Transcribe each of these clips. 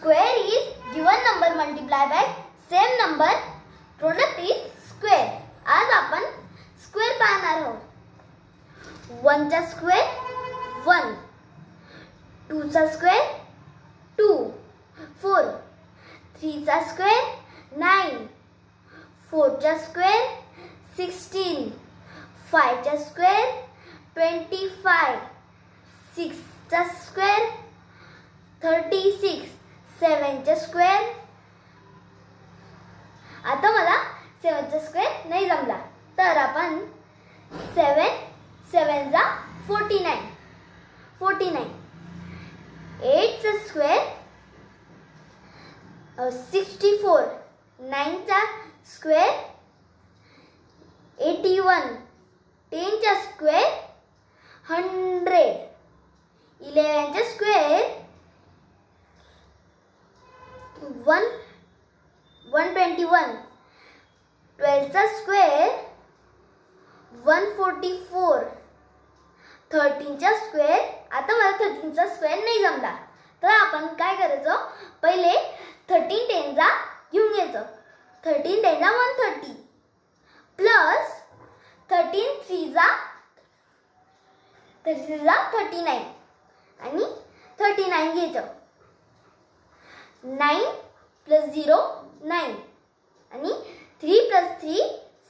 Square is given number multiplied by same number. Product is square. आज आपण square पाहणार आहोत. 1 चा स्क्वेअर 1, 2 चा स्क्वेअर 2, 4, 3 चा स्क्वेअर 9, 4 चा स्क्वेअर 16, 5 चा स्क्वेअर 25, 6 चा स्क्वेअर 36, 7 चा स्क्वेअर. आता मला 7 चा स्क्वेअर नाही जमला तर आपण 7 चा 49, 8 चा स्क्वेअर 64, 9 चा स्क्वेअर 81, 10 चा स्क्वेअर 100, 11 चा स्क्वेअर 121, 12 चा स्क्वेअर 144, 13 चा स्क्वेअर. आता मला 13 चा स्क्वेअर नाही जमला तर आपण काय करायचं, पहिले 13 10 चा घेऊन घ्यायचं. 13 10 चा 130 प्लस 13 3 चा 39 आणि 39 घ्यायचं. 9 प्लस 0 9 आणि 3 प्लस 3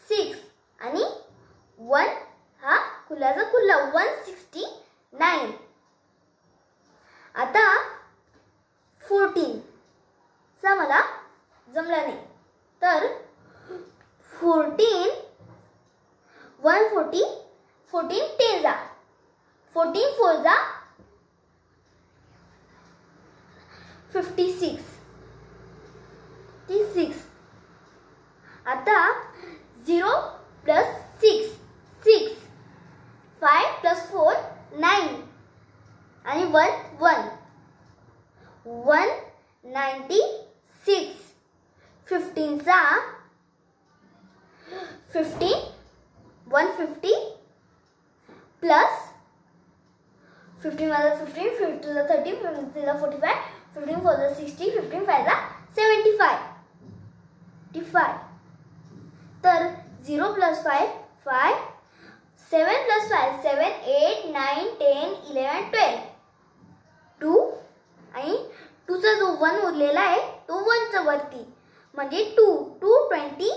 6 आणि 1 हा खुलाचा खुला 169. आता 14 चा मला जमला नाही तर 14 140, 14 10 चा 14 4 चा 56. आता 0 प्लस 6 6, 5 प्लस 4 9 आणि 1 196. 15 चा 15 150 प्लस 15 ला 15, 15 ला 30, 15 ला 45, 15 4 ला 60, 15 5 ला 75. तर 0 प्लस 5 5, 7 प्लस 5 7, 8 9 10 11 12, 2 आणि 2 चा जो 1 उरलेला आहे तो 1 च्या वरती म्हणजे 2 25.